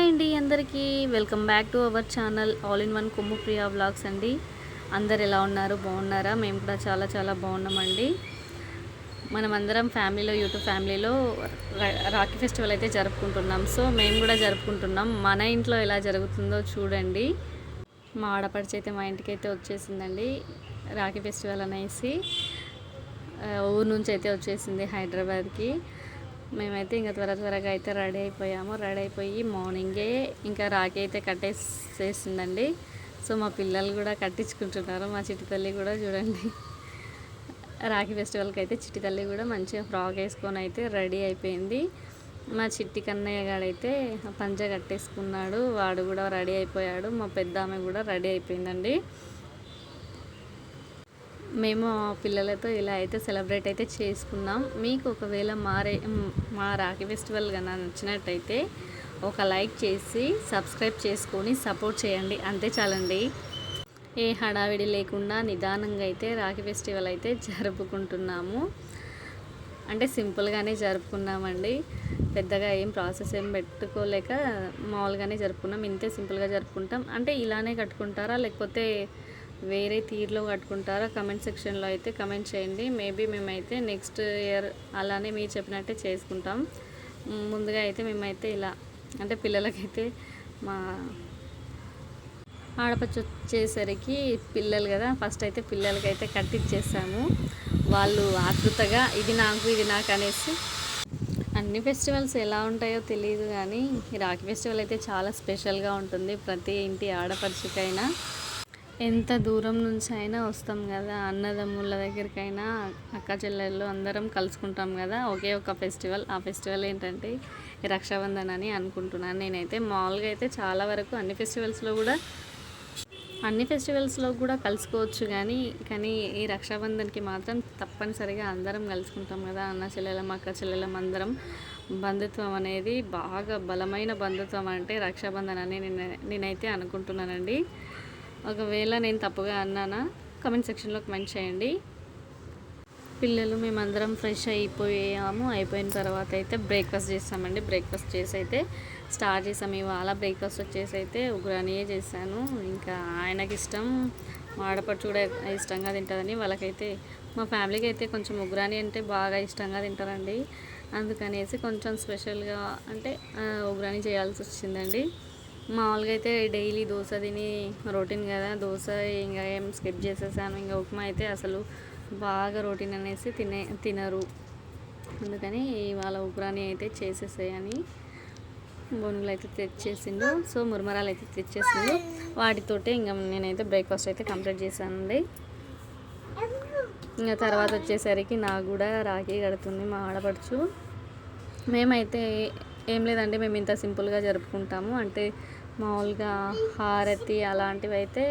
Hi అండి అందరికీ welcome back to our channel all in one Kommu Priya vlogs అండి. అందరు ఎలా ఉన్నారు, బాగున్నారా? మేము కూడా చాలా చాలా బాగున్నామండి. మనమందరం ఫ్యామిలీలో యూట్యూబ్ ఫ్యామిలీలో రాఖీ ఫెస్టివల్ అయితే జరుపుకుంటున్నాం. సో మేము కూడా జరుపుకుంటున్నాం. మన ఇంట్లో ఎలా జరుగుతుందో చూడండి. మా ఆడపడిచి అయితే మా ఇంటికి అయితే వచ్చేసిందండి. రాఖీ ఫెస్టివల్ అనేసి ఊరు నుంచి అయితే వచ్చేసింది హైదరాబాద్కి. మేమైతే ఇంకా త్వరగా అయితే రెడీ అయిపోయాము. రెడీ అయిపోయి మార్నింగే ఇంకా రాఖీ అయితే కట్టేసేసిందండి. సో మా పిల్లలు కూడా కట్టించుకుంటున్నారు. మా చిట్టి తల్లి కూడా చూడండి, రాఖీ ఫెస్టివల్కి అయితే చిట్టి తల్లి కూడా మంచిగా ఫ్రాక్ వేసుకొని అయితే రెడీ అయిపోయింది. మా చిట్టి కన్నయ్య గాడైతే పంచ కట్టేసుకున్నాడు, వాడు కూడా రెడీ అయిపోయాడు. మా పెద్ద ఆమె కూడా రెడీ అయిపోయిందండి. మేము పిల్లలతో ఇలా అయితే సెలబ్రేట్ అయితే చేసుకున్నాం. మీకు ఒకవేళ మా రాఖీ ఫెస్టివల్ కన్నా నచ్చినట్టయితే ఒక లైక్ చేసి సబ్స్క్రైబ్ చేసుకొని సపోర్ట్ చేయండి, అంతే చాలండి. ఏ హడావిడి లేకుండా నిదానంగా అయితే రాఖీ ఫెస్టివల్ అయితే జరుపుకుంటున్నాము. అంటే సింపుల్గానే జరుపుకున్నామండి. పెద్దగా ఏం ప్రాసెస్ ఏం పెట్టుకోలేక మామూలుగానే జరుపుకున్నాం. ఇంతే సింపుల్గా జరుపుకుంటాం. అంటే ఇలానే కట్టుకుంటారా లేకపోతే వేరే తీరులో కట్టుకుంటారా? కమెంట్ సెక్షన్లో అయితే కమెంట్ చేయండి. మేబీ మేమైతే నెక్స్ట్ ఇయర్ అలానే మీరు చెప్పినట్టే చేసుకుంటాం. ముందుగా అయితే మేమైతే ఇలా అంటే పిల్లలకైతే మా ఆడపచ్చి వచ్చేసరికి పిల్లలు కదా, ఫస్ట్ అయితే పిల్లలకైతే కట్టించేసాము. వాళ్ళు ఆతృతగా ఇది నాకు అనేసి. అన్ని ఫెస్టివల్స్ ఎలా ఉంటాయో తెలియదు కానీ రాఖీ ఫెస్టివల్ అయితే చాలా స్పెషల్గా ఉంటుంది ప్రతి ఇంటి ఆడపడుచుకైనా. ఎంత దూరం నుంచి అయినా వస్తాం కదా, అన్నదమ్ముల దగ్గరికైనా అక్క చెల్లెళ్ళు అందరం కలుసుకుంటాం కదా, ఒకే ఒక ఫెస్టివల్. ఆ ఫెస్టివల్ ఏంటంటే రక్షాబంధన్ అని అనుకుంటున్నాను నేనైతే. మామూలుగా అయితే చాలా వరకు అన్ని ఫెస్టివల్స్లో కూడా కలుసుకోవచ్చు కానీ ఈ రక్షాబంధన్కి మాత్రం తప్పనిసరిగా అందరం కలుసుకుంటాం కదా, అన్న చెల్లెలం అక్క చెల్లెలం అందరం. బంధుత్వం అనేది బాగా బలమైన బంధుత్వం అంటే రక్షాబంధన్ అని నేనైతే అనుకుంటున్నానండి. ఒకవేళ నేను తప్పుగా అన్నానా కమెంట్ సెక్షన్లో కమెంట్ చేయండి. పిల్లలు మేమందరం ఫ్రెష్ అయిపోయాము. అయిపోయిన తర్వాత అయితే బ్రేక్ఫాస్ట్ చేస్తామండి. బ్రేక్ఫాస్ట్ చేసి అయితే స్టార్ట్ చేసాము. ఇవాళ బ్రేక్ఫాస్ట్ వచ్చేసి అయితే ఉగ్రానియే చేశాను. ఇంకా ఆయనకి ఇష్టం, ఆడపడుచు కూడా ఇష్టంగా తింటుందని వాళ్ళకైతే మా ఫ్యామిలీకి అయితే కొంచెం ఉగ్రాని అంటే బాగా ఇష్టంగా తింటారండి. అందుకనేసి కొంచెం స్పెషల్గా అంటే ఉగ్రాని చేయాల్సి వచ్చిందండి. మామూలుగా అయితే డైలీ దోశ తిని రొటీన్ కదా, దోశ ఇంకా ఏం స్కిప్ చేసేసాను. ఇంకా ఉప్మా అయితే అసలు బాగా రొటీన్ అనేసి తినరు. అందుకని ఇవాళ ఉగ్రాని అయితే చేసేసేయని బొనుగులు అయితే తెచ్చేసిండు. సో మురమరాలు అయితే తెచ్చేసిండు. వాటితోటే ఇంకా నేనైతే బ్రేక్ఫాస్ట్ అయితే కంప్లీట్ చేశానండి. ఇంకా తర్వాత వచ్చేసరికి నాకు కూడా రాఖీ కడుతుంది మా ఆడపడుచు. మేమైతే ఏం లేదండి, మేము ఇంత సింపుల్గా జరుపుకుంటాము. అంటే మామూలుగా హారతి అలాంటివి అయితే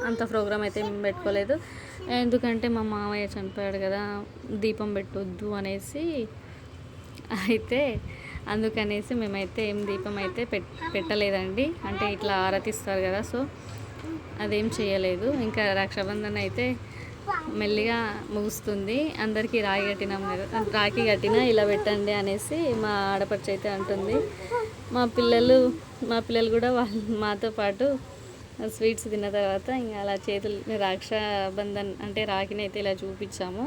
అంత ప్రోగ్రామ్ అయితే మేము పెట్టుకోలేదు. ఎందుకంటే మా మామయ్య చనిపోయాడు కదా, దీపం పెట్టొద్దు అనేసి అయితే అందుకనేసి మేమైతే ఏం దీపం అయితే పెట్టలేదండి. అంటే ఇట్లా ఆరతిస్తారు కదా, సో అదేం చేయలేదు. ఇంకా రక్షాబంధన్ అయితే మెల్లిగా ముగుస్తుంది. అందరికీ రాఖీ కట్టినా ఇలా పెట్టండి అనేసి మా ఆడపడుచు అయితే అంటుంది. మా పిల్లలు కూడా మాతో పాటు స్వీట్స్ తిన్న తర్వాత ఇంకా అలా చేతులు రక్షాబంధన్ అంటే రాఖీని అయితే ఇలా చూపించాము.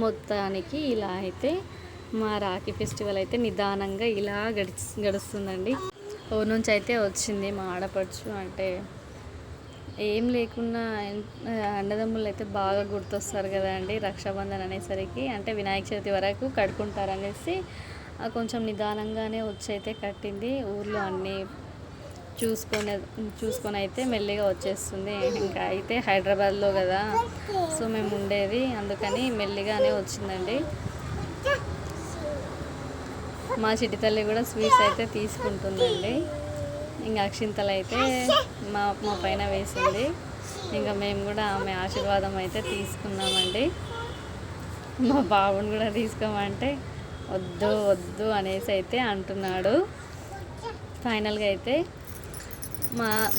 మొత్తానికి ఇలా అయితే మా రాఖీ ఫెస్టివల్ అయితే నిదానంగా ఇలా గడుస్తుందండి. ఊరు నుంచి అయితే వచ్చింది మా ఆడపడుచు. అంటే ఏం లేకున్నా అన్నదమ్ములు అయితే బాగా గుర్తొస్తారు కదా అండి రక్షాబంధన్ అనేసరికి. అంటే వినాయక చవితి వరకు కట్టుకుంటారు అనేసి కొంచెం నిదానంగానే వచ్చి అయితే కట్టింది. ఊర్లో అన్నీ చూసుకొని అయితే మెల్లిగా వచ్చేస్తుంది. ఇంకా అయితే హైదరాబాద్లో కదా, సో మేము ఉండేది, అందుకని మెల్లిగానే వచ్చిందండి. మా చిట్టి తల్లి కూడా స్వీట్స్ అయితే తీసుకుంటుందండి. ఇంకా అక్షింతలు అయితే మా పైన వేసింది. ఇంకా మేము కూడా ఆమె ఆశీర్వాదం అయితే తీసుకున్నామండి. మా బాబుని కూడా తీసుకోమంటే వద్దు అనేసి అయితే అంటున్నాడు. ఫైనల్గా అయితే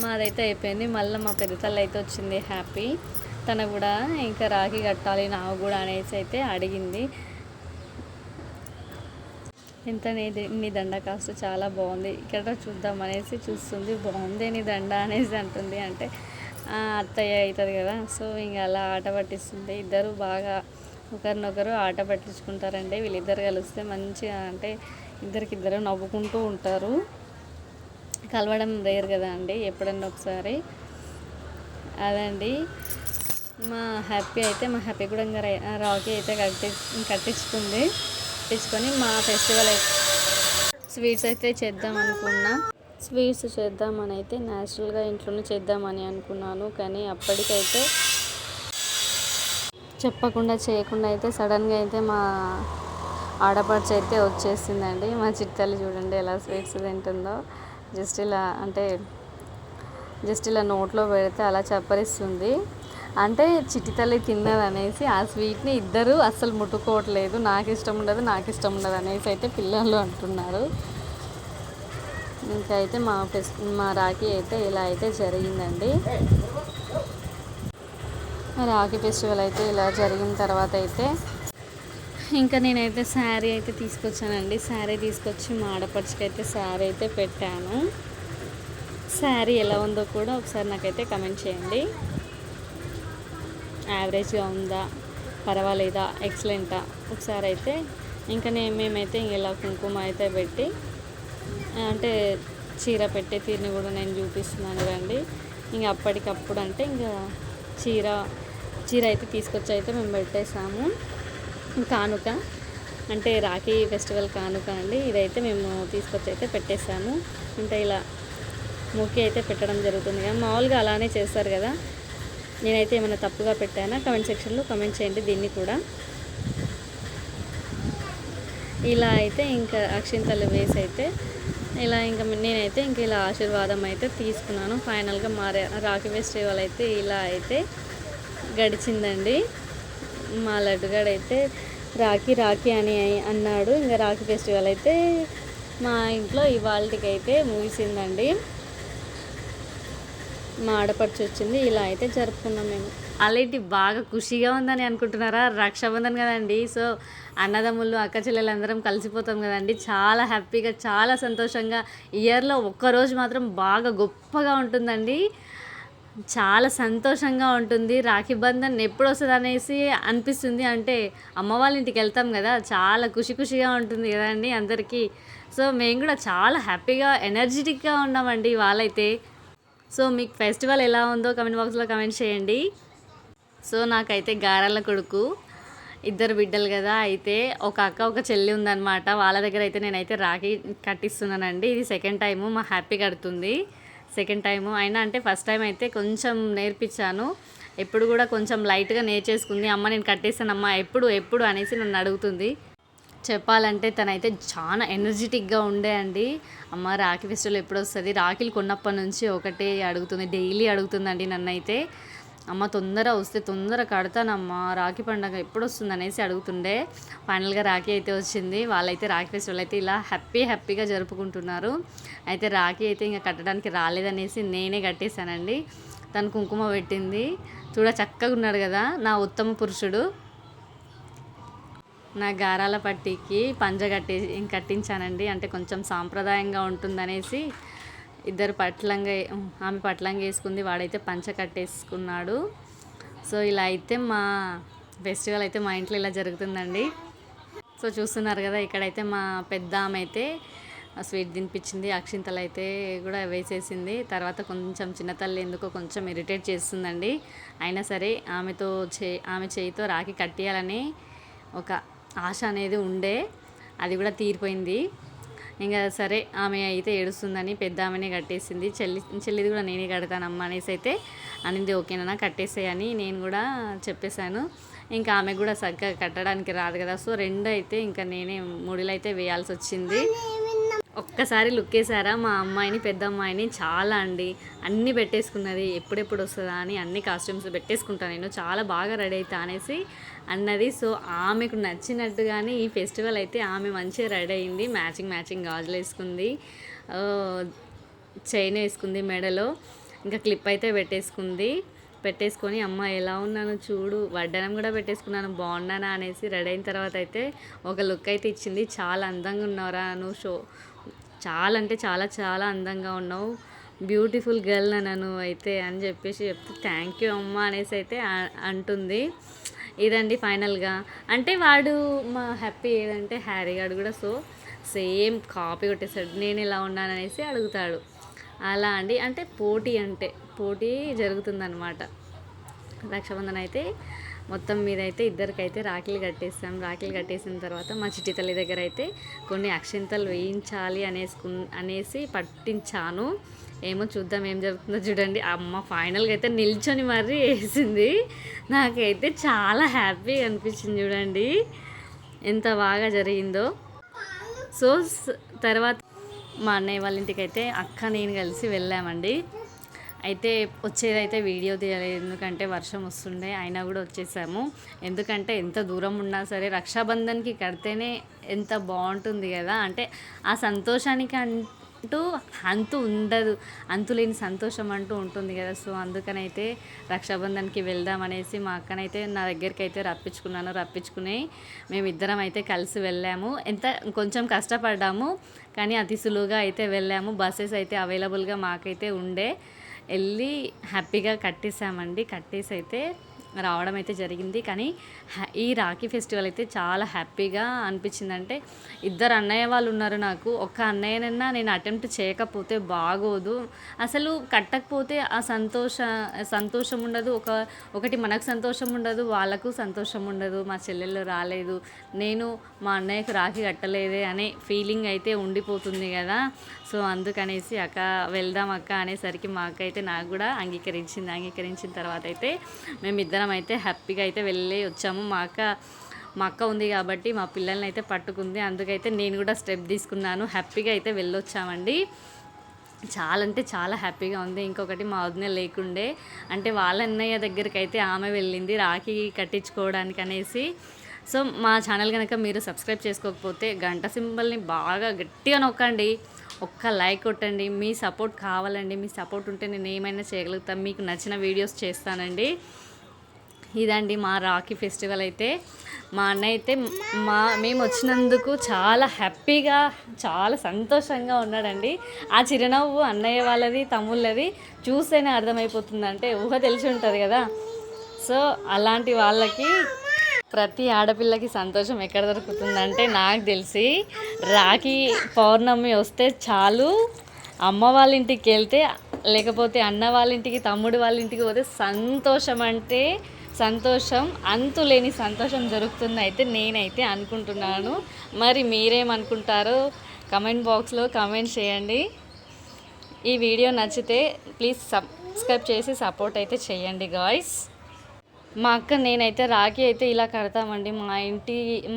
మాదైతే అయిపోయింది. మళ్ళీ మా పెద్ద తల్లి అయితే వచ్చింది హ్యాపీ. తను కూడా ఇంకా రాఖీ కట్టాలి నాకు కూడా అనేసి అయితే అడిగింది. ఎంత నీ దండ కాస్ట్ చాలా బాగుంది, ఇక్కడ చూద్దాం అనేసి చూస్తుంది. బాగుంది నీ దండ అనేసి అంటుంది. అంటే అత్తయ్య అవుతుంది కదా, సో ఇంకా అలా ఆట పట్టిస్తుంది. ఇద్దరు బాగా ఒకరినొకరు ఆట పట్టించుకుంటారండి. వీళ్ళిద్దరు కలిస్తే మంచిగా అంటే ఇద్దరికిద్దరు నవ్వుకుంటూ ఉంటారు. కలవడం రేర్ కదా అండి, ఎప్పుడన్నా ఒకసారి. అదండి మా హ్యాపీ కూడా ఇంకా రాఖీ అయితే కట్టించుకుంది. కట్టించుకొని మా ఫెస్టివల్ అయితే స్వీట్స్ అయితే చేద్దాం అనుకున్నా. స్వీట్స్ చేద్దామని అయితే న్యాచురల్గా ఇంట్లోనే చేద్దామని అనుకున్నాను. కానీ అప్పటికైతే చెప్పకుండా చేయకుండా అయితే సడన్గా అయితే మా ఆడపడుచు అయితే వచ్చేసిందండి. మా చిట్టల్లి చూడండి ఎలా స్వీట్స్ తింటుందో. జస్ట్ ఇలా నోట్లో పెడితే అలా చప్పరిస్తుంది. అంటే చిట్టి తల్లి తిన్నదనేసి ఆ స్వీట్ని ఇద్దరు అస్సలు ముట్టుకోవట్లేదు. నాకు ఇష్టం ఉండదు అనేసి అయితే పిల్లలు అంటున్నారు. ఇంకా అయితే మా రాఖీ అయితే ఇలా అయితే జరిగిందండి. రాఖీ ఫెస్టివల్ అయితే ఇలా జరిగిన తర్వాత అయితే ఇంకా నేనైతే శారీ అయితే తీసుకొచ్చానండి. శారీ తీసుకొచ్చి మా ఆడపడుచుకి అయితే శారీ అయితే పెట్టాను. శారీ ఎలా ఉందో కూడా ఒకసారి నాకైతే కమెంట్ చేయండి. యావరేజ్గా ఉందా, పర్వాలేదా, ఎక్సలెంటా ఒకసారి అయితే. ఇంకా మేమైతే ఇలా కుంకుమ అయితే పెట్టి అంటే చీర పెట్టే తీరుని కూడా నేను చూపిస్తున్నాను రండి. ఇంకా అప్పటికప్పుడు అంటే ఇంకా చీర అయితే తీసుకొచ్చి అయితే మేము పెట్టేసాము. కానుక అంటే రాఖీ ఫెస్టివల్ కానుక అండి. ఇదైతే మేము తీసుకొచ్చి అయితే పెట్టేసాము. అంటే ఇలా మొక్కి అయితే పెట్టడం జరుగుతుంది కదా, మామూలుగా అలానే చేస్తారు కదా. నేనైతే ఏమైనా తప్పుగా పెట్టానా కమెంట్ సెక్షన్లో కమెంట్ చేయండి. దీన్ని కూడా ఇలా అయితే ఇంకా అక్షింతలు వేసి అయితే ఇలా ఇంకా నేనైతే ఇంక ఇలా ఆశీర్వాదం అయితే తీసుకున్నాను. ఫైనల్గా మా రాఖీ ఫెస్టివల్ అయితే ఇలా అయితే గడిచిందండి. మా లడ్డుగాడైతే రాఖీ అని అన్నాడు. ఇంకా రాఖీ ఫెస్టివల్ అయితే మా ఇంట్లో ఇవాళకి అయితే ముగిసిందండి. మా ఆడపడుచు వచ్చింది, ఇలా అయితే జరుపుకున్నాం మేము. అలాంటి బాగా ఖుషిగా ఉందని అనుకుంటున్నారా? రక్షాబంధన్ కదండి, సో అన్నదమ్ముళ్ళు అక్క చెల్లెలందరం కలిసిపోతాం కదండి. చాలా హ్యాపీగా చాలా సంతోషంగా ఇయర్లో ఒక్కరోజు మాత్రం బాగా గొప్పగా ఉంటుందండి. చాలా సంతోషంగా ఉంటుంది. రాఖీ బంధన్ ఎప్పుడు వస్తుంది అనేసి అనిపిస్తుంది. అంటే అమ్మ వాళ్ళ ఇంటికి వెళ్తాం కదా, చాలా ఖుషిగా ఉంటుంది కదండి అందరికీ. సో మేము కూడా చాలా హ్యాపీగా ఎనర్జెటిక్గా ఉన్నామండి వాళ్ళైతే. సో మీకు ఫెస్టివల్ ఎలా ఉందో కమెంట్ బాక్స్లో కమెంట్ చేయండి. సో నాకైతే గారాల కొడుకు, ఇద్దరు బిడ్డలు కదా, అయితే ఒక అక్క ఒక చెల్లి ఉందన్నమాట. వాళ్ళ దగ్గర అయితే నేనైతే రాఖీ కట్టిస్తున్నానండి. ఇది సెకండ్ టైము మా హ్యాపీ కడుతుంది. సెకండ్ టైము అయినా అంటే ఫస్ట్ టైం అయితే కొంచెం నేర్పించాను. ఎప్పుడు కూడా కొంచెం లైట్గా నేర్చేసుకుంది. అమ్మ నేను కట్టేస్తానమ్మా ఎప్పుడు అనేసి నన్ను అడుగుతుంది. చెప్పాలంటే తనైతే చాలా ఎనర్జెటిక్గా ఉండే అండి. అమ్మ రాఖీ ఫెస్టివల్ ఎప్పుడు వస్తుంది, రాఖీలు కొన్నప్పటి నుంచి ఒకటే అడుగుతుంది, డైలీ అడుగుతుందండి నన్నైతే. అమ్మ తొందర వస్తే తొందర కడతానమ్మా, రాఖీ పండుగ ఎప్పుడు వస్తుంది అనేసి అడుగుతుండే. ఫైనల్గా రాఖీ అయితే వచ్చింది. వాళ్ళైతే రాఖీ ఫెస్టివల్ అయితే ఇలా హ్యాపీగా జరుపుకుంటున్నారు. అయితే రాఖీ అయితే ఇంకా కట్టడానికి రాలేదనేసి నేనే కట్టేశానండి. తను కుంకుమ పెట్టింది. చక్కగా ఉన్నాడు కదా నా ఉత్తమ పురుషుడు. నా గారాల పట్టికి పంజ కట్టించానండి. అంటే కొంచెం సాంప్రదాయంగా ఉంటుందనేసి ఇద్దరు ఆమె పట్లంగా వేసుకుంది, వాడైతే పంచ కట్టేసుకున్నాడు. సో ఇలా అయితే మా ఫెస్టివల్ అయితే మా ఇంట్లో ఇలా జరుగుతుందండి. సో చూస్తున్నారు కదా, ఇక్కడైతే మా పెద్ద ఆమె అయితే స్వీట్ తినిపించింది, అక్షింతలు అయితే కూడా వేసేసింది. తర్వాత కొంచెం చిన్నతల్లి ఎందుకో కొంచెం ఇరిటేట్ చేస్తుందండి. అయినా సరే ఆమె చేయితో రాఖీ కట్టియాలని ఒక ఆశ అనేది ఉండే, అది కూడా తీరిపోయింది. ఇంకా సరే ఆమె అయితే ఏడుస్తుందని పెద్ద ఆమెనే కట్టేసింది. చెల్లిది కూడా నేనే కడతానమ్మా అనేసి అయితే అనింది. ఓకేనా కట్టేసేయని నేను కూడా చెప్పేశాను. ఇంకా ఆమె కూడా చక్కగా కట్టడానికి రాదు కదా, సో రెండు అయితే ఇంకా నేనే ముడిలో అయితే వేయాల్సి వచ్చింది. ఒక్కసారి లుక్ వేసారా మా అమ్మాయిని, పెద్ద అమ్మాయిని? చాలా అండి, అన్నీ పెట్టేసుకున్నది. ఎప్పుడెప్పుడు వస్తుందా అని అన్ని కాస్ట్యూమ్స్ పెట్టేసుకుంటాను నేను, చాలా బాగా రెడీ అవుతా అనేసి అన్నది. సో ఆమెకు నచ్చినట్టుగానే ఈ ఫెస్టివల్ అయితే ఆమె మంచిగా రెడీ అయింది. మ్యాచింగ్ గాజులు వేసుకుంది, చైన్ వేసుకుంది మెడలో, ఇంకా క్లిప్ అయితే పెట్టేసుకుంది. పెట్టేసుకొని అమ్మ ఎలా ఉన్నాను చూడు, వడ్డానం కూడా పెట్టేసుకున్నాను బాగున్నానా అనేసి రెడీ అయిన తర్వాత అయితే ఒక లుక్ అయితే ఇచ్చింది. చాలా అందంగా ఉన్నారా నువ్వు, చాలా అంటే చాలా చాలా అందంగా ఉన్నావు, బ్యూటిఫుల్ గర్ల్ నన్ను అయితే అని చెప్పేసి చెప్తే థ్యాంక్ యూ అమ్మ అనేసి అయితే అంటుంది. ఇదండి ఫైనల్గా. అంటే వాడు మా హ్యాపీ ఏదంటే హ్యారీ గాడు కూడా సేమ్ కాపీ కొట్టేశాడు. నేను ఇలా ఉన్నాను అనేసి అడుగుతాడు. అలా అండి, అంటే పోటీ జరుగుతుందన్నమాట. రక్షాబంధన్ అయితే మొత్తం మీద అయితే ఇద్దరికైతే రాఖీలు కట్టేసాం. రాఖీలు కట్టేసిన తర్వాత మా చిట్టి తల్లి దగ్గర అయితే కొన్ని అక్షింతలు వేయించాలి అనేసి పట్టించాను. ఏమో చూద్దాం ఏం జరుగుతుందో చూడండి. అమ్మ ఫైనల్గా అయితే నిల్చొని మరీ వేసింది. నాకైతే చాలా హ్యాపీగా అనిపించింది చూడండి ఎంత బాగా జరిగిందో. సో తర్వాత మా అన్నయ్య వాళ్ళ ఇంటికి అయితే అక్క నేను కలిసి వెళ్ళామండి. అయితే వచ్చేదైతే వీడియో తీయలేదు, ఎందుకంటే వర్షం వస్తుండే. అయినా కూడా వచ్చేసాము. ఎందుకంటే ఎంత దూరం ఉన్నా సరే రక్షాబంధన్కి కడితేనే ఎంత బాగుంటుంది కదా, అంటే ఆ సంతోషానికి అంటూ అంతులేని సంతోషం అంటూ ఉంటుంది కదా. సో అందుకనైతే రక్షాబంధన్కి వెళ్దామనేసి మా అక్కనైతే నా దగ్గరికి అయితే రప్పించుకుని మేమిద్దరం అయితే కలిసి వెళ్ళాము. కొంచెం కష్టపడ్డాము కానీ అతి సులువుగా అయితే వెళ్ళాము. బస్సెస్ అయితే అవైలబుల్గా మాకైతే ఉండే, వెళ్ళి హ్యాపీగా కట్టేసి అయితే రావడం అయితే జరిగింది. కానీ ఈ రాఖీ ఫెస్టివల్ అయితే చాలా హ్యాపీగా అనిపించింది. అంటే ఇద్దరు అన్నయ్య వాళ్ళు ఉన్నారు నాకు, ఒక్క అన్నయ్యనన్నా నేను అటెంప్ట్ చేయకపోతే బాగోదు. అసలు కట్టకపోతే ఆ సంతోషం ఉండదు. ఒకటి మనకు సంతోషం ఉండదు, వాళ్ళకు సంతోషం ఉండదు. మా చెల్లెళ్ళు రాలేదు, నేను మా అన్నయ్యకు రాఖీ కట్టలేదే అనే ఫీలింగ్ అయితే ఉండిపోతుంది కదా. సో అందుకనేసి అక్క వెళ్దాం అక్క అనేసరికి మా అక్క అయితే నాకు కూడా అంగీకరించిన తర్వాత అయితే మేమిద్దరం అయితే హ్యాపీగా అయితే వెళ్ళి వచ్చాము. మా అక్క ఉంది కాబట్టి మా పిల్లల్ని అయితే పట్టుకుంది, అందుకైతే నేను కూడా స్టెప్ తీసుకున్నాను. హ్యాపీగా అయితే వెళ్ళొచ్చామండి. చాలా అంటే చాలా హ్యాపీగా ఉంది. ఇంకొకటి మా వదిన లేకుండే, అంటే వాళ్ళ అన్నయ్య దగ్గరికి అయితే ఆమె వెళ్ళింది రాఖీ కట్టించుకోవడానికి అనేసి. సో మా ఛానల్ కనుక మీరు సబ్స్క్రైబ్ చేసుకోకపోతే గంట సింబల్ని బాగా గట్టిగా నొక్కండి, ఒక్క లైక్ కొట్టండి. మీ సపోర్ట్ కావాలండి, మీ సపోర్ట్ ఉంటే నేను ఏమైనా చేయగలుగుతాను, మీకు నచ్చిన వీడియోస్ చేస్తానండి. ఇదండి మా రాఖీ ఫెస్టివల్ అయితే. మా అన్నయ్య అయితే మేము వచ్చినందుకు చాలా హ్యాపీగా చాలా సంతోషంగా ఉన్నాడండి. ఆ చిరునవ్వు అన్నయ్య వాళ్ళది తమ్ముళ్ళది చూస్తేనే అర్థమైపోతుంది, అంటే ఊహ తెలిసి ఉంటుంది కదా. సో అలాంటి వాళ్ళకి ప్రతి ఆడపిల్లకి సంతోషం ఎక్కడ దొరుకుతుందంటే నాకు తెలిసి రాఖీ పౌర్ణమి వస్తే చాలు, అమ్మ వాళ్ళ ఇంటికి వెళ్తే లేకపోతే అన్న వాళ్ళ ఇంటికి తమ్ముడు వాళ్ళ ఇంటికి పోతే సంతోషం అంతులేని సంతోషం జరుగుతుంది అయితే నేనైతే అనుకుంటున్నాను. మరి మీరేమనుకుంటారో కమెంట్ బాక్స్లో కమెంట్ చేయండి. ఈ వీడియో నచ్చితే ప్లీజ్ సబ్స్క్రైబ్ చేసి సపోర్ట్ అయితే చేయండి గాయ్స్. మా అక్క నేనైతే రాఖీ అయితే ఇలా కడతామండి.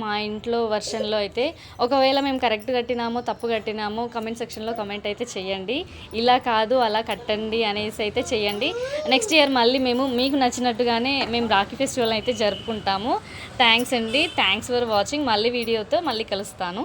మా ఇంట్లో వర్షన్లో అయితే ఒకవేళ మేము కరెక్ట్ కట్టినామో తప్పు కట్టినామో కమెంట్ సెక్షన్లో కమెంట్ అయితే చేయండి. ఇలా కాదు అలా కట్టండి అనేసి అయితే చేయండి. నెక్స్ట్ ఇయర్ మళ్ళీ మీకు నచ్చినట్టుగానే మేము రాఖీ ఫెస్టివల్ అయితే జరుపుకుంటాము. థ్యాంక్స్ అండి, థ్యాంక్స్ ఫర్ వాచింగ్. మళ్ళీ వీడియోతో మళ్ళీ కలుస్తాను.